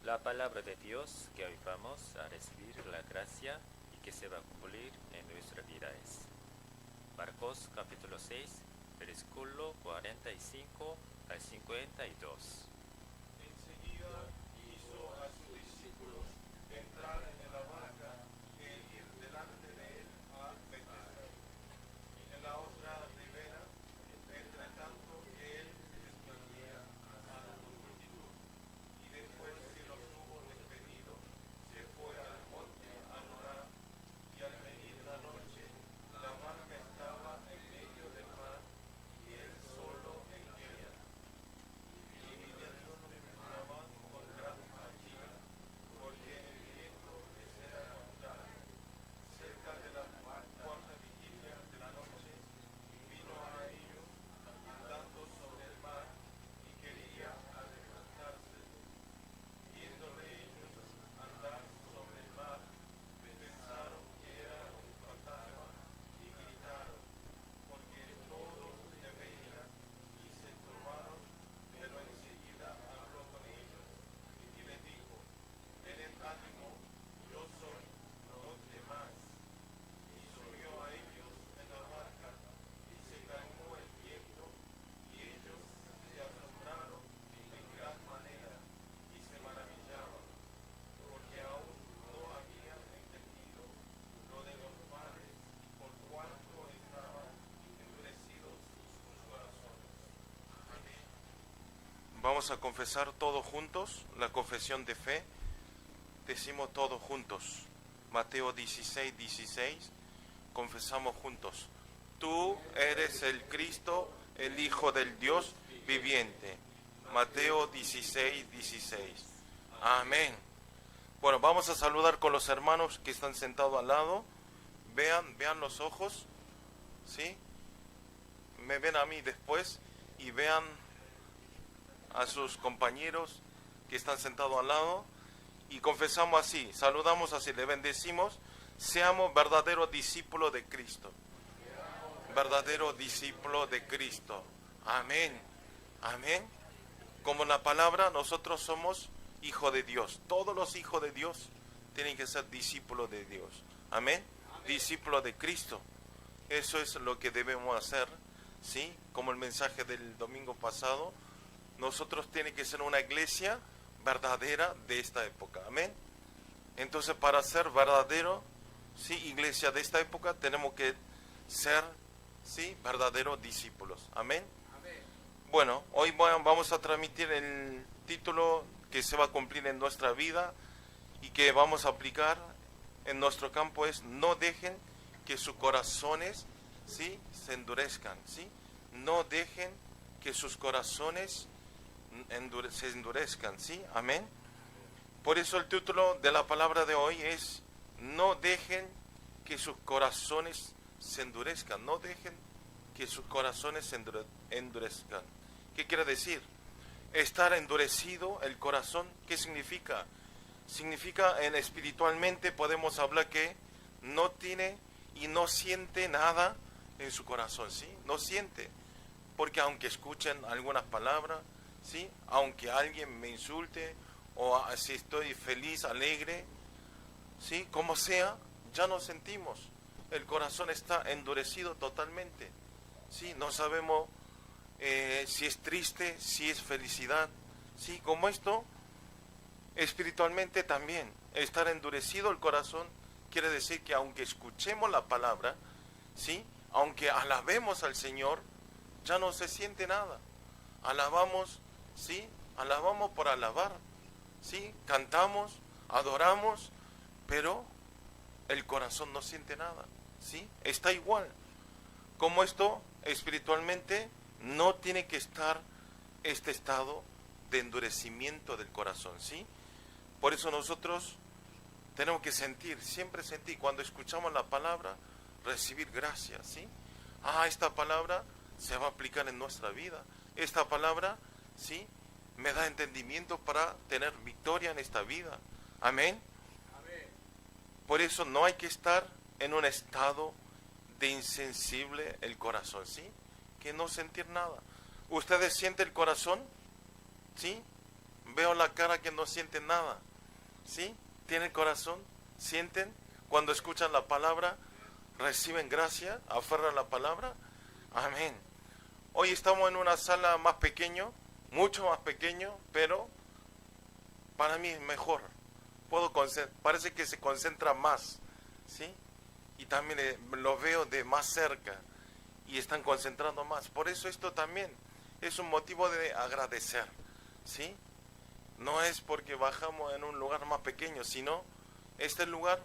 La palabra de Dios que hoy vamos a recibir la gracia y que se va a cumplir en nuestra vida es Marcos capítulo 6, versículo 45 al 52. Enseguida hizo a sus discípulos entrar en la barca e ir delante de él a Betsaida, en la otra ribera, entre tanto que él despedía a la multitud. Y después que los hubo despedido, se fue al monte a orar, y al venir la noche, la barca estaba en medio del mar, y él solo en ella. Y ellos estaban con gran fatiga, porque el viento les era contrario. Cerca de la cuarta vigilia de la noche, vino a ellos andando sobre el mar, y quería adelantarse. Viéndole ellos andar sobre el mar, pensaron que era un fantasma, y gritaron, porque todos le veían, y se turbaron. Pero enseguida habló con ellos, y les dijo, tened ánimo, yo soy, no temáis. Y subió a ellos en la barca, y se calmó el viento, y ellos se asombraron en gran manera, y se maravillaban, porque aún no habían entendido lo de los mares, por cuanto estaban endurecidos sus corazones. Amén. Vamos a confesar todos juntos la confesión de fe. Decimos todos juntos. Mateo 16, 16. Confesamos juntos. Tú eres el Cristo, el Hijo del Dios viviente. Mateo 16, 16. Amén. Bueno, vamos a saludar con los hermanos que están sentados al lado. Vean los ojos. ¿Sí? Me ven a mí después y vean a sus compañeros que están sentados al lado y confesamos así, saludamos así, le bendecimos, seamos verdaderos discípulos de Cristo, verdadero discípulo de Cristo. Amén, amén. Como la palabra, nosotros somos hijos de Dios. Todos los hijos de Dios tienen que ser discípulos de Dios. Amén, discípulos de Cristo. Eso es lo que debemos hacer, ¿sí? Como el mensaje del domingo pasado, nosotros tenemos que ser una iglesia verdadera de esta época. Amén. Entonces, para ser verdadero, sí, iglesia de esta época, tenemos que ser, sí, verdaderos discípulos. Amén. Amén. Bueno, hoy vamos a transmitir el título que se va a cumplir en nuestra vida y que vamos a aplicar en nuestro campo es: no dejen que sus corazones, sí, se endurezcan, sí. No dejen que sus corazones se endurezcan, ¿sí? Amén. Por eso el título de la palabra de hoy es: no dejen que sus corazones se endurezcan, no dejen que sus corazones se endurezcan. ¿Qué quiere decir? Estar endurecido el corazón, ¿qué significa? Significa, espiritualmente podemos hablar que no tiene y no siente nada en su corazón, ¿sí? No siente, porque aunque escuchen algunas palabras, ¿sí? Aunque alguien me insulte, o si estoy feliz, alegre, ¿sí? Como sea, ya no sentimos. El corazón está endurecido totalmente, ¿sí? No sabemos si es triste, si es felicidad, ¿sí? Como esto, espiritualmente también, estar endurecido el corazón quiere decir que aunque escuchemos la palabra, ¿sí? Aunque alabemos al Señor, ya no se siente nada. Alabamos, ¿sí? Alabamos por alabar, ¿sí? Cantamos, adoramos, pero el corazón no siente nada, ¿sí? Está igual. Como esto, espiritualmente, no tiene que estar este estado de endurecimiento del corazón, ¿sí? Por eso nosotros tenemos que sentir, siempre sentir, cuando escuchamos la palabra, recibir gracia, ¿sí? Esta palabra se va a aplicar en nuestra vida. Esta palabra, ¿sí? Me da entendimiento para tener victoria en esta vida. Amén. Amén. Por eso no hay que estar en un estado de insensible el corazón, ¿sí? Que no sentir nada. ¿Ustedes sienten el corazón? ¿Sí? veo la cara que no sienten nada. ¿Sí? ¿Tienen corazón? ¿Sienten? Cuando escuchan la palabra, reciben gracia, aferran la palabra. Amén. Hoy estamos en una sala más pequeño, mucho más pequeño, pero para mí es mejor. Parece que se concentra más, ¿sí? Y también los veo de más cerca y están concentrando más. Por eso esto también es un motivo de agradecer, ¿sí? No es porque bajamos en un lugar más pequeño, sino este lugar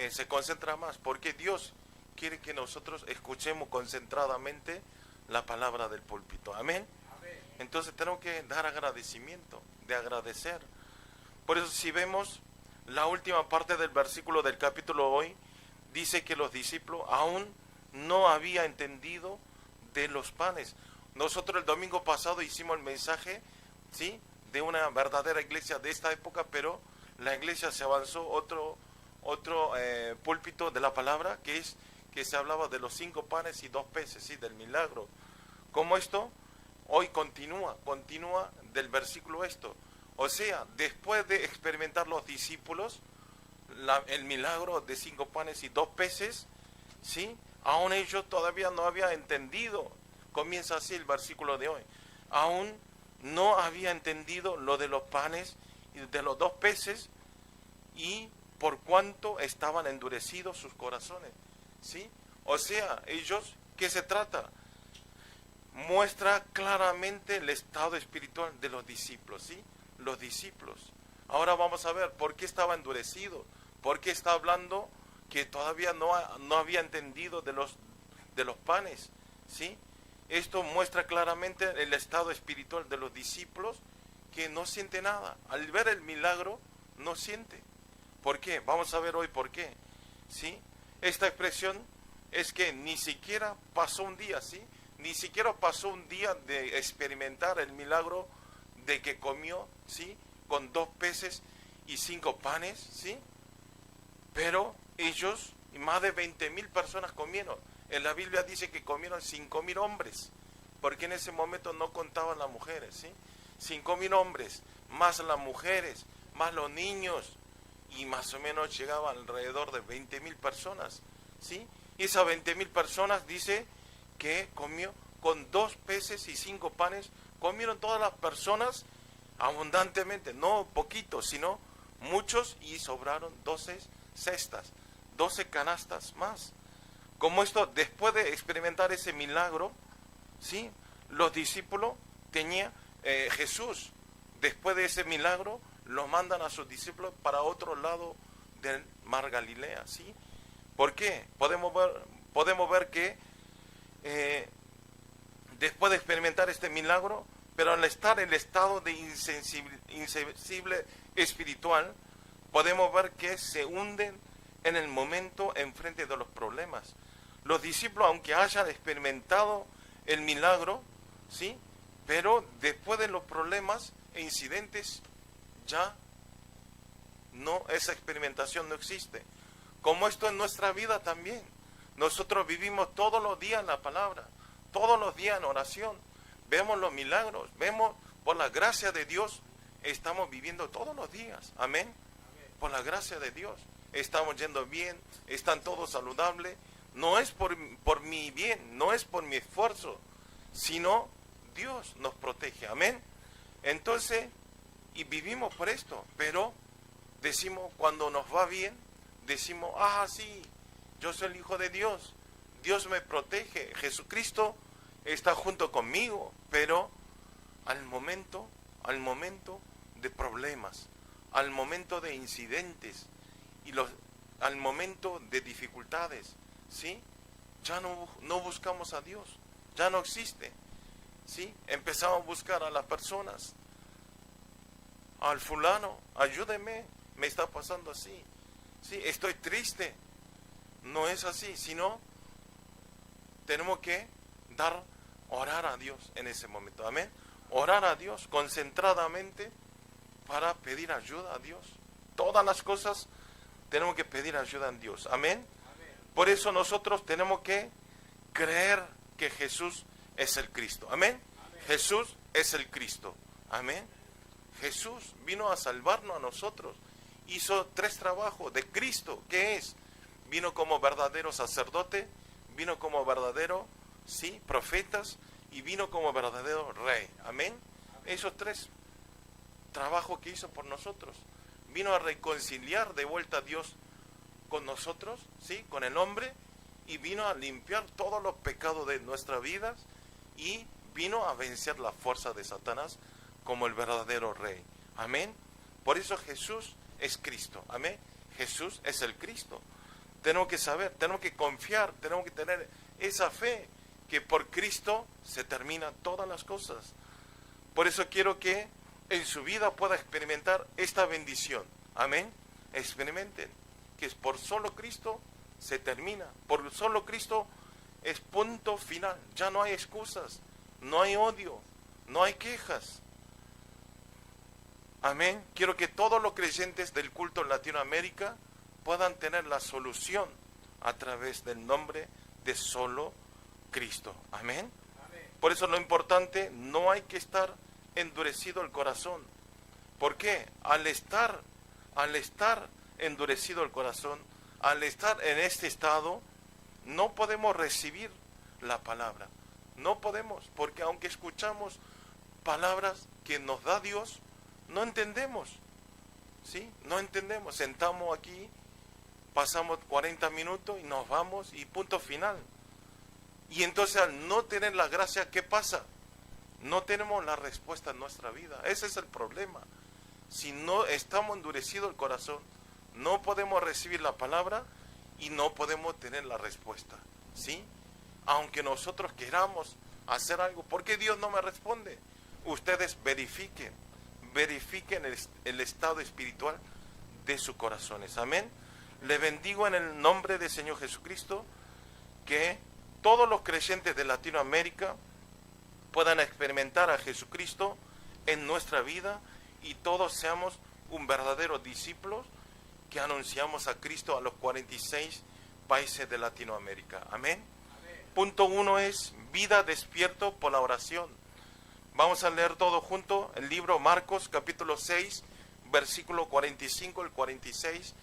se concentra más, porque Dios quiere que nosotros escuchemos concentradamente la palabra del púlpito. Amén. Entonces tenemos que dar agradecimiento, de agradecer. Por eso si vemos la última parte del versículo del capítulo hoy, dice que los discípulos aún no habían entendido de los panes. Nosotros el domingo pasado hicimos el mensaje, ¿sí?, de una verdadera iglesia de esta época, pero la iglesia se avanzó otro púlpito de la palabra, que se hablaba de los 5 panes y 2 peces, ¿sí?, del milagro. Como esto, hoy continúa del versículo esto. O sea, después de experimentar los discípulos el milagro de 5 panes y 2 peces, ¿sí?, aún ellos todavía no habían entendido. Comienza así el versículo de hoy. Aún no había entendido lo de los panes y de los 2 peces, y por cuanto estaban endurecidos sus corazones, ¿sí? O sea, ellos, ¿qué se trata? Muestra claramente el estado espiritual de los discípulos, ¿sí? Los discípulos. Ahora vamos a ver por qué estaba endurecido, por qué está hablando que todavía no había entendido de los panes, ¿sí? Esto muestra claramente el estado espiritual de los discípulos, que no siente nada. Al ver el milagro, no siente. ¿Por qué? Vamos a ver hoy por qué, ¿sí? Esta expresión es que ni siquiera pasó un día, ¿sí? Ni siquiera pasó un día de experimentar el milagro de que comió, ¿sí?, con 2 peces y 5 panes, ¿sí? Pero ellos, más de 20,000 personas comieron. En la Biblia dice que comieron 5,000 hombres, porque en ese momento no contaban las mujeres, ¿sí? 5,000 hombres, más las mujeres, más los niños, y más o menos llegaba alrededor de 20,000 personas, ¿sí? Y esas 20,000 personas dice que comió con 2 peces y 5 panes, comieron todas las personas abundantemente, no poquitos, sino muchos, y sobraron 12 cestas, 12 canastas más. Como esto, después de experimentar ese milagro, ¿sí?, los discípulos Jesús, después de ese milagro, los mandan a sus discípulos para otro lado del mar Galilea, ¿sí? ¿Por qué? Podemos ver que después de experimentar este milagro, pero al estar en el estado de insensible espiritual, podemos ver que se hunden en el momento enfrente de los problemas. Los discípulos, aunque hayan experimentado el milagro, ¿sí?, pero después de los problemas e incidentes, ya esa experimentación no existe. Como esto en nuestra vida también. Nosotros vivimos todos los días en la palabra, todos los días en oración, vemos los milagros, vemos, por la gracia de Dios, estamos viviendo todos los días. Amén. Por la gracia de Dios, estamos yendo bien, están todos saludables. No es por mi bien, no es por mi esfuerzo, sino Dios nos protege. Amén. Entonces, y vivimos por esto, pero decimos, cuando nos va bien, decimos, sí, yo soy el Hijo de Dios, Dios me protege, Jesucristo está junto conmigo, pero al momento de problemas, al momento de incidentes y al momento de dificultades, ¿sí?, ya no buscamos a Dios, ya no existe, ¿sí? Empezamos a buscar a las personas, al fulano, ayúdeme, me está pasando así, ¿sí?, estoy triste. No es así, sino tenemos que orar a Dios en ese momento. Amén. Orar a Dios concentradamente para pedir ayuda a Dios. Todas las cosas tenemos que pedir ayuda en Dios. Amén. Por eso nosotros tenemos que creer que Jesús es el Cristo. Amén. Jesús es el Cristo. Amén. Jesús vino a salvarnos a nosotros. Hizo 3 trabajos de Cristo. ¿Qué es? Vino como verdadero sacerdote, vino como verdadero, sí, profetas, y vino como verdadero rey. Amén. Esos 3 trabajos que hizo por nosotros. Vino a reconciliar de vuelta a Dios con nosotros, sí, con el hombre, y vino a limpiar todos los pecados de nuestras vidas, y vino a vencer la fuerza de Satanás como el verdadero rey. Amén. Por eso Jesús es Cristo. Amén. Jesús es el Cristo. Tenemos que saber, tenemos que confiar, tenemos que tener esa fe que por Cristo se terminan todas las cosas. Por eso quiero que en su vida pueda experimentar esta bendición. Amén. Experimenten que es por solo Cristo se termina. Por solo Cristo es punto final. Ya no hay excusas, no hay odio, no hay quejas. Amén. Quiero que todos los creyentes del culto en Latinoamérica puedan tener la solución a través del nombre de solo Cristo. Amén. Por eso lo importante, no hay que estar endurecido el corazón. ¿Por qué? Al estar endurecido el corazón, al estar en este estado, no podemos recibir la palabra. No podemos, porque aunque escuchamos palabras que nos da Dios, no entendemos. ¿Sí? No entendemos. Sentamos aquí, pasamos 40 minutos y nos vamos y punto final. Y entonces al no tener la gracia, ¿qué pasa? No tenemos la respuesta en nuestra vida. Ese es el problema. Si no estamos endurecidos el corazón, no podemos recibir la palabra y no podemos tener la respuesta. ¿Sí? Aunque nosotros queramos hacer algo, ¿por qué Dios no me responde? Ustedes verifiquen el estado espiritual de sus corazones. Amén. Le bendigo en el nombre del Señor Jesucristo, que todos los creyentes de Latinoamérica puedan experimentar a Jesucristo en nuestra vida y todos seamos un verdadero discípulo que anunciamos a Cristo a los 46 países de Latinoamérica. Amén. Punto 1 es vida despierto por la oración. Vamos a leer todo junto el libro Marcos capítulo 6, versículo 45 al 46.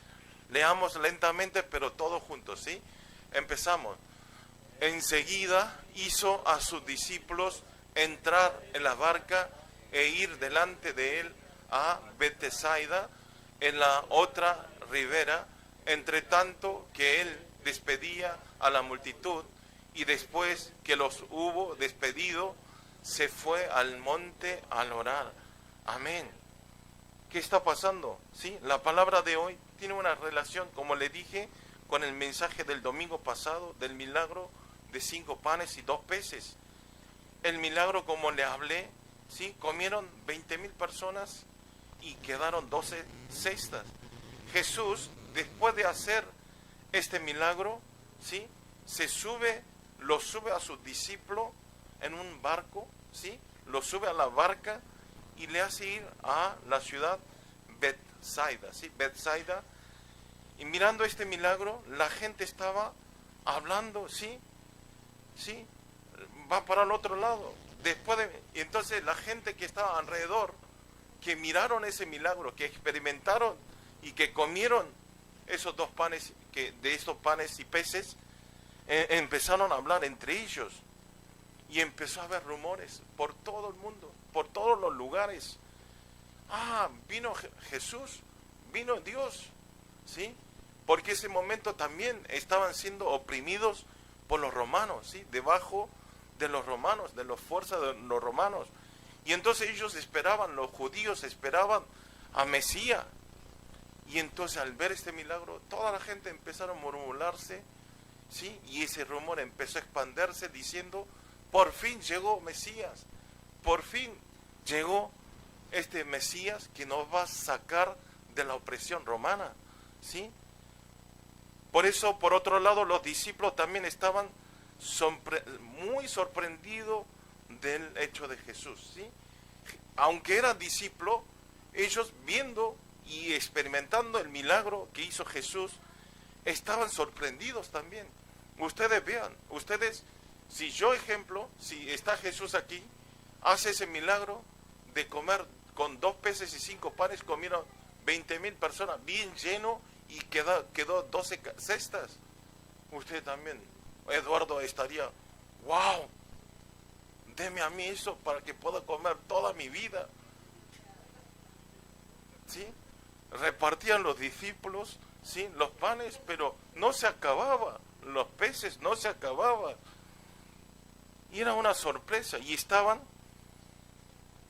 Leamos lentamente, pero todos juntos, ¿sí? Empezamos. Enseguida hizo a sus discípulos entrar en la barca e ir delante de él a Betsaida, en la otra ribera, entre tanto que él despedía a la multitud, y después que los hubo despedido, se fue al monte a orar. Amén. ¿Qué está pasando? ¿Sí? La palabra de hoy tiene una relación, como le dije, con el mensaje del domingo pasado, del milagro de 5 panes y 2 peces. El milagro, como le hablé, ¿sí? Comieron 20,000 personas y quedaron 12 cestas. Jesús, después de hacer este milagro, ¿sí? Lo sube a sus discípulos en un barco, ¿sí? Lo sube a la barca y le hace ir a la ciudad Betsaida, ¿sí? Betsaida. Y mirando este milagro, la gente estaba hablando, ¿sí? ¿Sí? Va para el otro lado. Y entonces la gente que estaba alrededor, que miraron ese milagro, que experimentaron y que comieron esos 2 panes, de estos panes y peces, empezaron a hablar entre ellos. Y empezó a haber rumores por todo el mundo, por todos los lugares. Ah, vino Jesús, vino Dios, ¿sí? Porque ese momento también estaban siendo oprimidos por los romanos, ¿sí? Debajo de los romanos, de las fuerzas de los romanos. Y entonces ellos esperaban, los judíos esperaban a Mesías. Y entonces al ver este milagro, toda la gente empezaron a murmurarse, ¿sí? Y ese rumor empezó a expandirse diciendo: por fin llegó Mesías, por fin llegó este Mesías que nos va a sacar de la opresión romana, ¿sí? Por eso, por otro lado, los discípulos también estaban muy sorprendidos del hecho de Jesús, ¿sí? Aunque eran discípulos, ellos viendo y experimentando el milagro que hizo Jesús, estaban sorprendidos también. Ustedes vean, si está Jesús aquí, hace ese milagro de comer con 2 peces y 5 panes comieron 20,000 personas, bien lleno, y quedó 12 cestas. Usted también, Eduardo, estaría, wow, deme a mí eso para que pueda comer toda mi vida. ¿Sí? Repartían los discípulos, ¿sí?, los panes, pero no se acababa, los peces no se acababan. Y era una sorpresa, y estaban,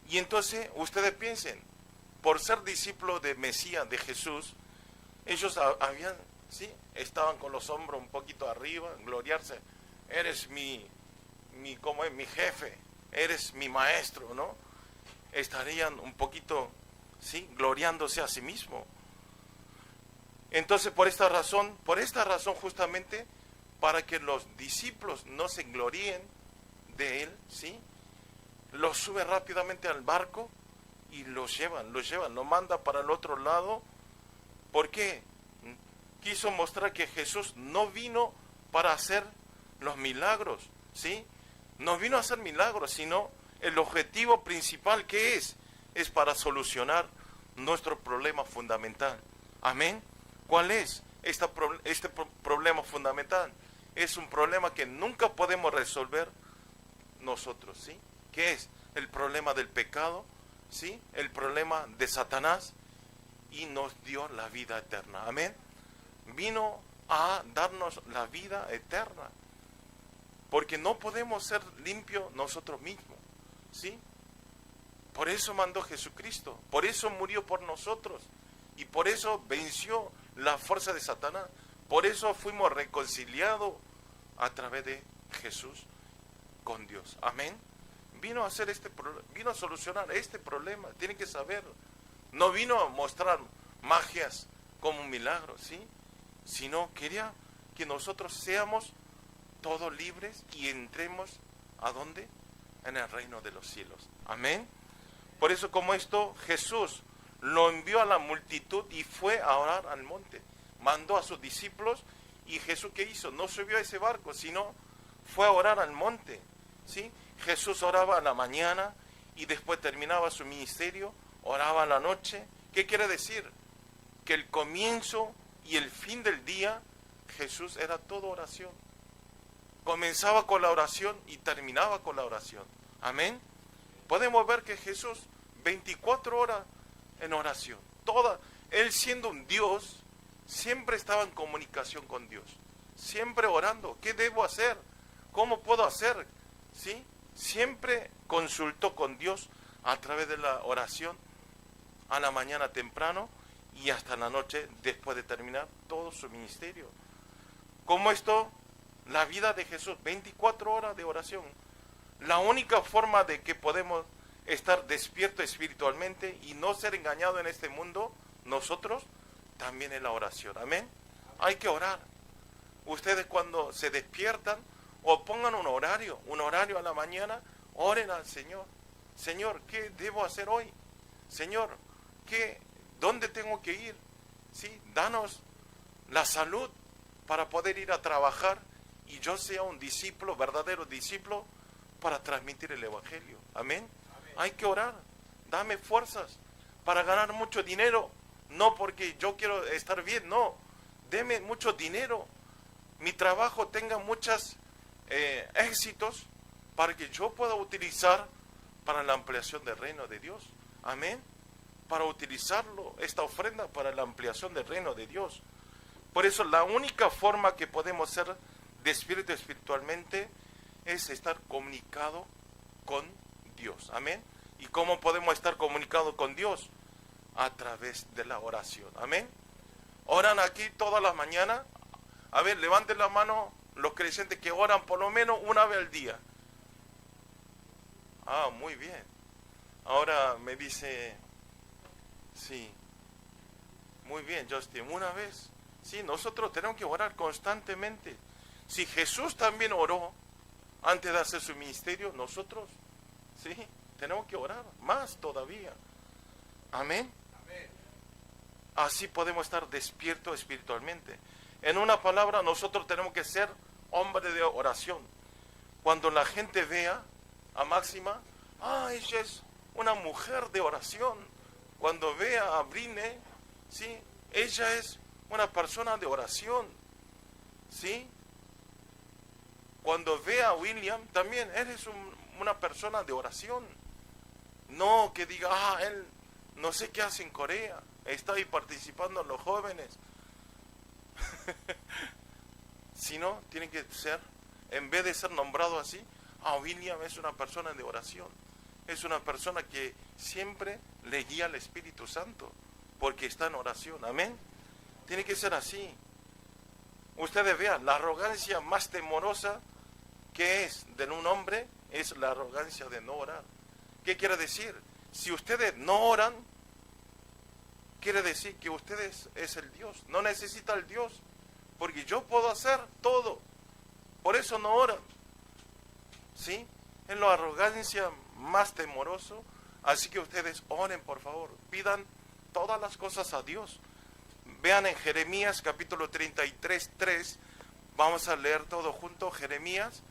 y entonces ustedes piensen, por ser discípulos de Mesías, de Jesús, ellos habían, ¿sí?, estaban con los hombros un poquito arriba, gloriarse, eres ¿cómo es?, mi jefe, eres mi maestro, ¿no? Estarían un poquito, ¿sí?, gloriándose a sí mismo. Entonces, por esta razón justamente, para que los discípulos no se gloríen de él, ¿sí?, los sube rápidamente al barco y los manda para el otro lado. ¿Por qué? Quiso mostrar que Jesús no vino para hacer los milagros, ¿sí? No vino a hacer milagros, sino el objetivo principal, que es para solucionar nuestro problema fundamental. Amén. ¿Cuál es este problema fundamental? Es un problema que nunca podemos resolver nosotros, ¿sí? ¿Qué es? El problema del pecado, ¿sí?, el problema de Satanás, y nos dio la vida eterna. Amén. Vino a darnos la vida eterna, porque no podemos ser limpios nosotros mismos, ¿sí? Por eso mandó Jesucristo, por eso murió por nosotros, y por eso venció la fuerza de Satanás, por eso fuimos reconciliados a través de Jesús con Dios. Amén. Vino a solucionar este problema, tienen que saber. No vino a mostrar magias como un milagro, ¿sí?, sino quería que nosotros seamos todos libres y entremos, ¿a dónde? En el reino de los cielos. Amén. Por eso, como esto, Jesús lo envió a la multitud y fue a orar al monte. Mandó a sus discípulos, y Jesús, ¿qué hizo? No subió a ese barco, sino fue a orar al monte, ¿sí? Jesús oraba a la mañana y después terminaba su ministerio, oraba a la noche. ¿Qué quiere decir? Que el comienzo y el fin del día, Jesús era todo oración. Comenzaba con la oración y terminaba con la oración. Amén. Podemos ver que Jesús 24 horas en oración. Él siendo un Dios, siempre estaba en comunicación con Dios. Siempre orando. ¿Qué debo hacer? ¿Cómo puedo hacer? ¿Sí? Siempre consultó con Dios a través de la oración, a la mañana temprano y hasta la noche, después de terminar todo su ministerio. Como esto, la vida de Jesús, 24 horas de oración. La única forma de que podemos estar despiertos espiritualmente y no ser engañados en este mundo, nosotros, también es la oración. Amén. Hay que orar. Ustedes, cuando se despiertan, o pongan un horario a la mañana, oren al Señor. Señor, ¿qué debo hacer hoy? Señor, ¿dónde tengo que ir? ¿Sí? Danos la salud para poder ir a trabajar y yo sea un discípulo, verdadero discípulo, para transmitir el Evangelio. Amén. Amén. Hay que orar. Dame fuerzas para ganar mucho dinero. No porque yo quiero estar bien, no. Deme mucho dinero. Mi trabajo tenga muchos éxitos para que yo pueda utilizar para la ampliación del reino de Dios. Amén. Para utilizarlo, esta ofrenda, para la ampliación del reino de Dios. Por eso la única forma que podemos ser despiertos espiritualmente es estar comunicado con Dios. Amén. ¿Y cómo podemos estar comunicados con Dios? A través de la oración. Amén. Oran aquí todas las mañanas. A ver, levanten la mano los creyentes que oran por lo menos una vez al día. Ah, muy bien. Ahora me dice, sí, muy bien, Justin, una vez. Sí, nosotros tenemos que orar constantemente. Si Jesús también oró antes de hacer su ministerio, nosotros, sí, tenemos que orar más todavía. Amén. Amén. Así podemos estar despiertos espiritualmente. En una palabra, nosotros tenemos que ser hombres de oración. Cuando la gente vea a Máxima, ella es una mujer de oración. Cuando ve a Brine, ¿sí? Ella es una persona de oración, ¿sí? Cuando ve a William, también él es una persona de oración. No que diga, él no sé qué hace en Corea, está ahí participando en los jóvenes. Sino, tiene que ser, en vez de ser nombrado así, William es una persona de oración. Es una persona que siempre le guía al Espíritu Santo, porque está en oración. Amén. Tiene que ser así. Ustedes vean, la arrogancia más temorosa que es de un hombre es la arrogancia de no orar. ¿Qué quiere decir? Si ustedes no oran, quiere decir que ustedes es el Dios. No necesita el Dios, porque yo puedo hacer todo. Por eso no oran. ¿Sí? Es la arrogancia más temoroso. Así que ustedes oren, por favor. Pidan todas las cosas a Dios. Vean en Jeremías capítulo 33, 3. Vamos a leer todo junto. Jeremías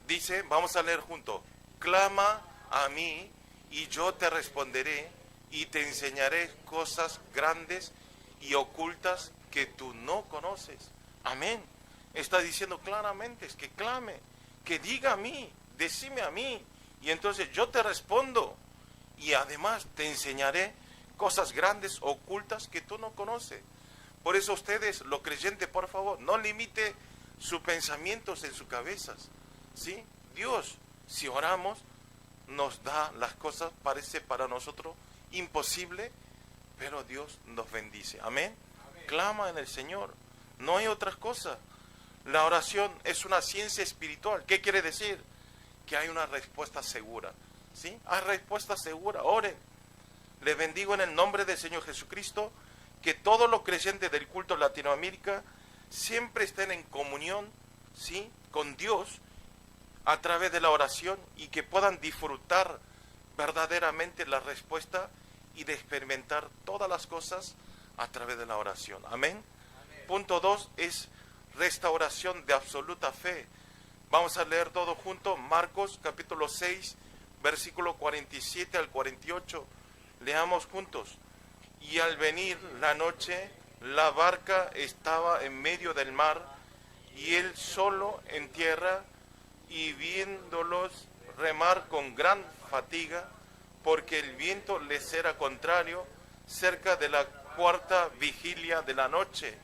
dice, vamos a leer junto. Clama a mí y yo te responderé y te enseñaré cosas grandes y ocultas que tú no conoces. Amén. Está diciendo claramente, es que clame, que diga a mí, decime a mí, y entonces yo te respondo, y además te enseñaré cosas grandes, ocultas, que tú no conoces. Por eso ustedes, los creyentes, por favor, no limite sus pensamientos en sus cabezas, ¿sí? Dios, si oramos, nos da las cosas, parece para nosotros imposible, pero Dios nos bendice. Amén. Amén. Clama en el Señor, no hay otras cosas. La oración es una ciencia espiritual. ¿Qué quiere decir? Que hay una respuesta segura. ¿Sí? Hay respuesta segura. Oren. Les bendigo en el nombre del Señor Jesucristo, que todos los creyentes del culto en Latinoamérica siempre estén en comunión, ¿sí?, con Dios a través de la oración, y que puedan disfrutar verdaderamente la respuesta y de experimentar todas las cosas a través de la oración. Amén. Amén. Punto 2 es restauración de absoluta fe. Vamos a leer todo junto. Marcos capítulo 6, versículo 47 al 48. Leamos juntos. Y al venir la noche, la barca estaba en medio del mar, y él solo en tierra, y viéndolos remar con gran fatiga, porque el viento les era contrario, cerca de la cuarta vigilia de la noche,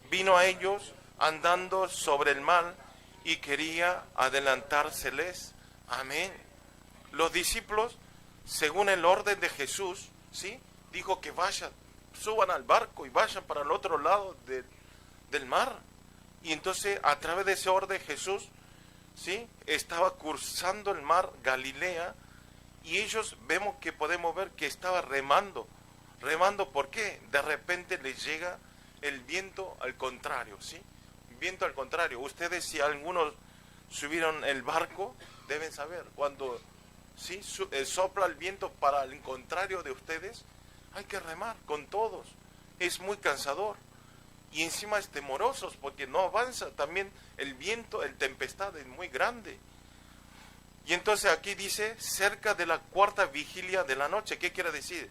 vino a ellos andando sobre el mar y quería adelantárseles. Amén. Los discípulos, según el orden de Jesús, ¿sí?, dijo que vayan, suban al barco y vayan para el otro lado del mar. Y entonces, a través de ese orden, Jesús, ¿sí?, estaba cruzando el mar Galilea, y ellos podemos ver que estaba remando. ¿Remando por qué? De repente les llega el viento al contrario, ¿sí? Viento al contrario. Ustedes, si algunos subieron el barco, deben saber, cuando, ¿sí?, sopla el viento para el contrario de ustedes, hay que remar con todos. Es muy cansador. Y encima es temorosos, porque no avanza. También el viento, el tempestad es muy grande. Y entonces aquí dice, cerca de la cuarta vigilia de la noche. ¿Qué quiere decir?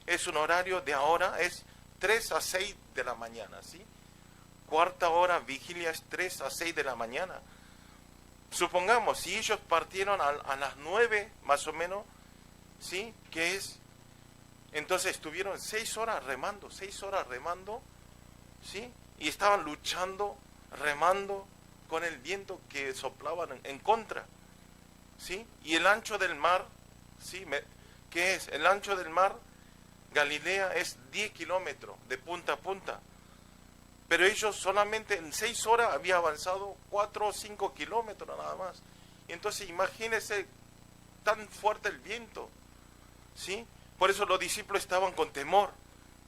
Es un horario de ahora, es 3 a 6 de la mañana, ¿sí? Cuarta hora, vigilia es 3 a 6 de la mañana. Supongamos, si ellos partieron a las 9 más o menos, ¿sí?, que es, entonces estuvieron 6 horas remando, ¿sí?, y estaban luchando, remando con el viento que soplaban en contra, ¿sí? Y el ancho del mar, ¿sí?, ¿qué es? El ancho del mar, Galilea, es 10 kilómetros de punta a punta. Pero ellos solamente en 6 horas habían avanzado 4 o 5 kilómetros nada más. Y entonces imagínense tan fuerte el viento, ¿sí? Por eso los discípulos estaban con temor.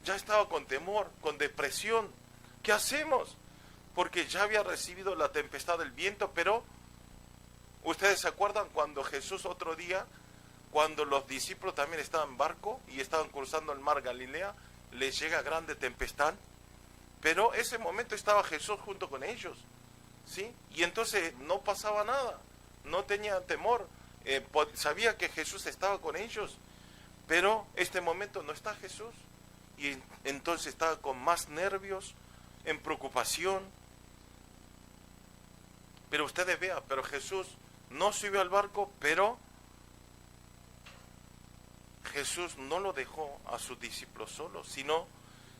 Ya estaban con temor, con depresión. ¿Qué hacemos? Porque ya había recibido la tempestad del viento, pero ¿ustedes se acuerdan cuando Jesús otro día, cuando los discípulos también estaban en barco y estaban cruzando el mar Galilea, les llega grande tempestad? Pero ese momento estaba Jesús junto con ellos, ¿sí? Y entonces no pasaba nada, no tenían temor, sabía que Jesús estaba con ellos, pero este momento no está Jesús. Y entonces estaba con más nervios, en preocupación. Pero ustedes vean, pero Jesús no subió al barco, pero Jesús no lo dejó a sus discípulos solos, sino,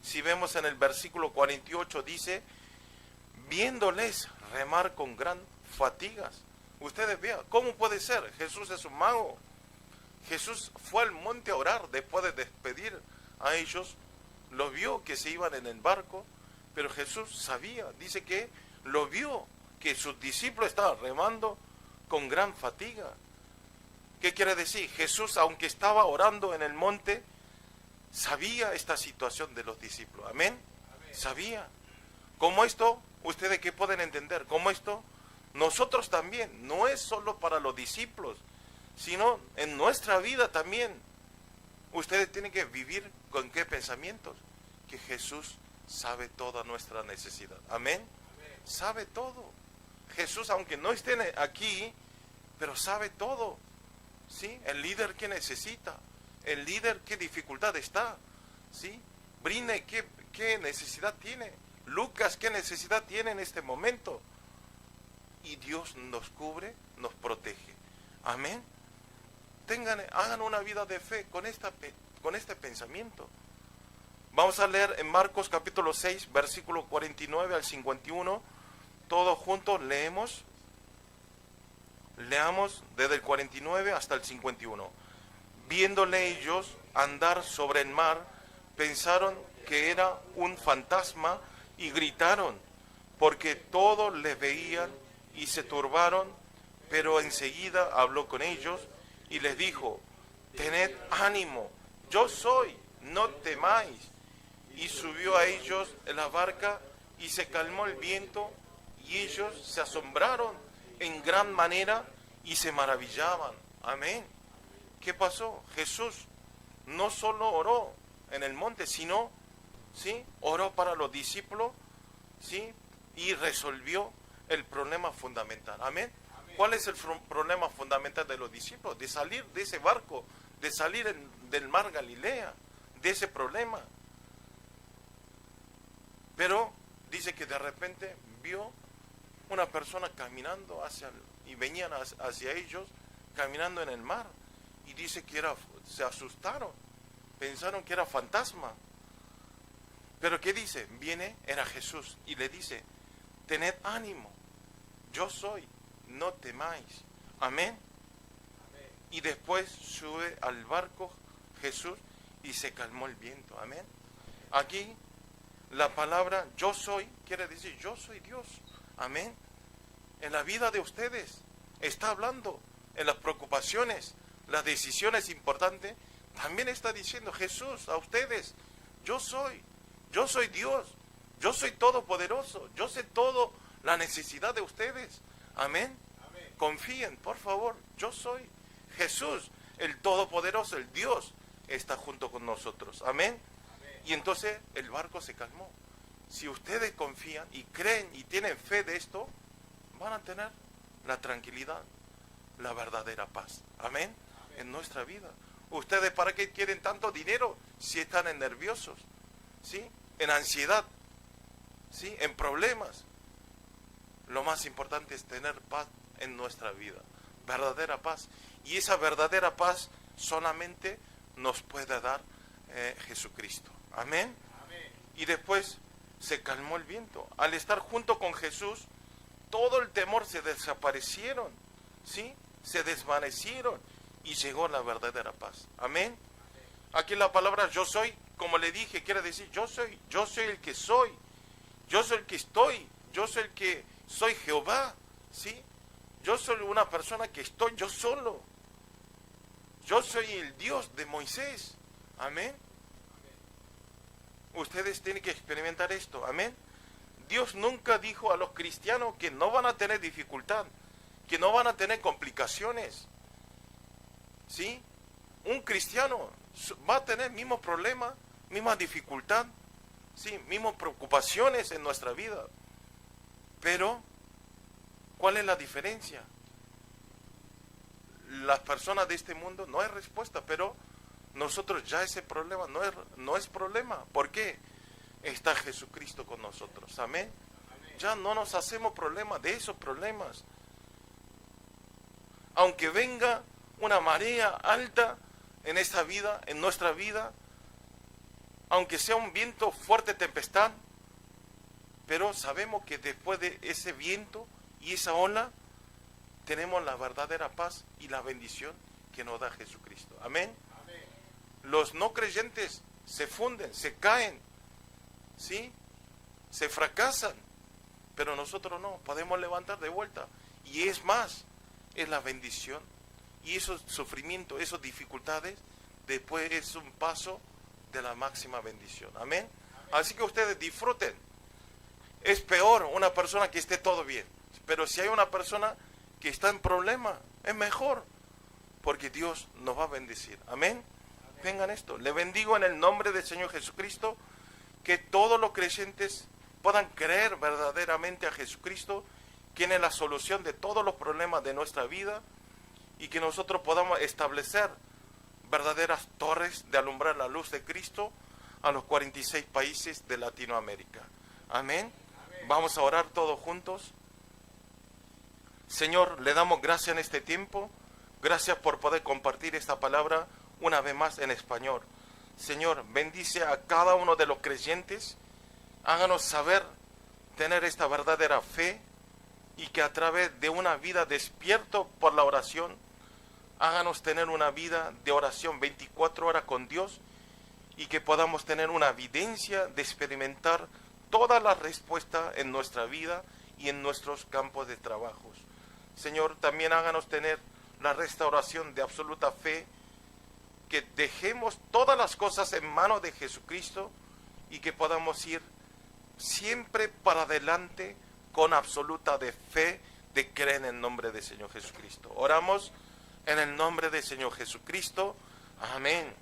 si vemos en el versículo 48, dice, viéndoles remar con gran fatigas. Ustedes vean, ¿cómo puede ser? Jesús es un mago. Jesús fue al monte a orar después de despedir a ellos. Lo vio que se iban en el barco, pero Jesús sabía, dice que lo vio, que sus discípulos estaban remando con gran fatiga. ¿Qué quiere decir? Jesús, aunque estaba orando en el monte, sabía esta situación de los discípulos. ¿Amén? Sabía. Como esto, ustedes qué pueden entender, como esto, nosotros también, no es solo para los discípulos, sino en nuestra vida también. Ustedes tienen que vivir con qué pensamientos, que Jesús sabe toda nuestra necesidad. ¿Amén? Sabe todo. Jesús, aunque no esté aquí, pero sabe todo. ¿Sí? El líder que necesita, el líder qué dificultad está, ¿sí? Brine qué necesidad tiene, Lucas qué necesidad tiene en este momento. Y Dios nos cubre, nos protege. Amén. Hagan una vida de fe con este pensamiento. Vamos a leer en Marcos capítulo 6, versículo 49 al 51. Todos juntos leemos. Leamos desde el 49 hasta el 51. Viéndole ellos andar sobre el mar, pensaron que era un fantasma y gritaron, porque todos le veían y se turbaron, pero enseguida habló con ellos y les dijo, tened ánimo, yo soy, no temáis. Y subió a ellos en la barca y se calmó el viento, y ellos se asombraron en gran manera y se maravillaban. Amén. ¿Qué pasó? Jesús no solo oró en el monte, sino, ¿sí?, oró para los discípulos, ¿sí?, y resolvió el problema fundamental. Amén. ¿Cuál es el problema fundamental de los discípulos? De salir de ese barco, de salir del mar Galilea, de ese problema. Pero dice que de repente vio una persona caminando y venían hacia ellos, caminando en el mar. Y dice que se asustaron, pensaron que era fantasma. Pero ¿qué dice? Era Jesús y le dice, tened ánimo, yo soy, no temáis. Amén. Y después sube al barco Jesús y se calmó el viento. Amén. Aquí la palabra yo soy quiere decir yo soy Dios. Amén. En la vida de ustedes está hablando, en las preocupaciones, las decisiones importantes, también está diciendo Jesús a ustedes, yo soy Dios, yo soy todopoderoso, yo sé todo la necesidad de ustedes. Amén. Amén. Confíen, por favor, yo soy Jesús, el todopoderoso, el Dios, está junto con nosotros. Amén. Amén. Y entonces el barco se calmó. Si ustedes confían y creen y tienen fe de esto, van a tener la tranquilidad, la verdadera paz. Amén. Amén. En nuestra vida. ¿Ustedes para qué quieren tanto dinero si están nerviosos? ¿Sí? En ansiedad, ¿sí?, en problemas. Lo más importante es tener paz en nuestra vida, verdadera paz. Y esa verdadera paz solamente nos puede dar Jesucristo. Amén. Amén. Y después se calmó el viento. Al estar junto con Jesús, todo el temor se desaparecieron, ¿sí?, se desvanecieron y llegó la verdadera paz. Amén. Amén. Aquí la palabra yo soy, como le dije, quiere decir yo soy el que soy, yo soy el que estoy, yo soy el que soy Jehová, ¿sí? Yo soy una persona que estoy yo solo. Yo soy el Dios de Moisés. Amén. Ustedes tienen que experimentar esto. Amén. Dios nunca dijo a los cristianos que no van a tener dificultad, que no van a tener complicaciones. ¿Sí? Un cristiano va a tener mismos problemas, misma dificultad, ¿sí?, mismas preocupaciones en nuestra vida. Pero, ¿cuál es la diferencia? las personas de este mundo no hay respuesta, pero nosotros ya ese problema no es problema. ¿Por qué? Está Jesucristo con nosotros. Amén. Ya no nos hacemos problema de esos problemas. Aunque venga una marea alta en esta vida, en nuestra vida, aunque sea un viento fuerte, tempestad, pero sabemos que después de ese viento y esa ola, tenemos la verdadera paz y la bendición que nos da Jesucristo. Amén. Los no creyentes se funden, se caen, ¿sí? Se fracasan, pero nosotros no, podemos levantar de vuelta. Y es más, es la bendición. Y esos sufrimientos, esas dificultades, después es un paso de la máxima bendición. Amén. Así que ustedes disfruten. Es peor una persona que esté todo bien, pero si hay una persona que está en problema, es mejor, porque Dios nos va a bendecir. Amén. Vengan esto, le bendigo en el nombre del Señor Jesucristo, que todos los creyentes puedan creer verdaderamente a Jesucristo, quien es la solución de todos los problemas de nuestra vida, y que nosotros podamos establecer verdaderas torres de alumbrar la luz de Cristo a los 46 países de Latinoamérica. Amén. Vamos a orar todos juntos. Señor, le damos gracias en este tiempo. Gracias por poder compartir esta palabra una vez más en español. Señor, bendice a cada uno de los creyentes. Háganos saber tener esta verdadera fe y que a través de una vida despierto por la oración, háganos tener una vida de oración 24 horas con Dios y que podamos tener una evidencia de experimentar todas las respuestas en nuestra vida y en nuestros campos de trabajo. Señor, también háganos tener la restauración de absoluta fe, que dejemos todas las cosas en manos de Jesucristo y que podamos ir siempre para adelante con absoluta de fe, de creer en el nombre del Señor Jesucristo. Oramos en el nombre del Señor Jesucristo. Amén.